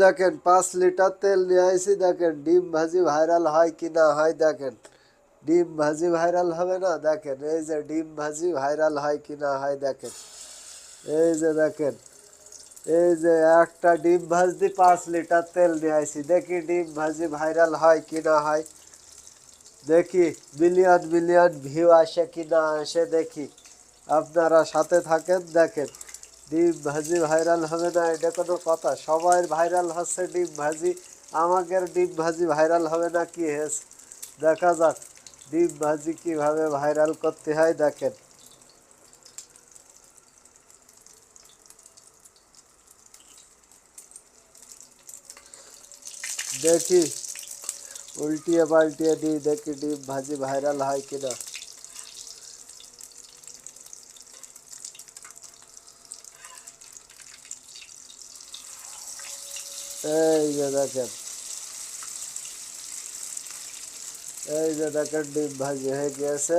দেখেন 5 লিটার তেল নিয়ে আইছি। দেখেন ডিম ভাজি ভাইরাল হয় কি না হয়। দেখেন ডিম ভাজি ভাইরাল হবে না। দেখেন এই যে ডিম ভাজি ভাইরাল হয় কি না হয়। দেখেন এই যে দেখেন এই যে একটা ডিম ভাজি 5 লিটার তেল নিয়ে আইছি। দেখি ডিম ভাজি ভাইরাল হয় কি না হয়। দেখি মিলিয়ন মিলিয়ন ভিউ আসে কি না আসে। দেখি আপনারা সাথে থাকেন। দেখেন ডিম ভাজি ভাইরাল হবে না এটা কোনো কথা? সবাই ভাইরাল হচ্ছে ডিম ভাজি, আমাদের ডিম ভাজি ভাইরাল হবে না কি হেস? দেখা যাক ডিম ভাজি কিভাবে ভাইরাল করতে হয়। দেখেন দেখি উল্টিয়ে পাল্টিয়ে দিই, দেখি ডিম ভাজি ভাইরাল হয় কিনা। এই যে দেখেন এই যে দেখেন ডিম ভাজি হয়ে গিয়েছে।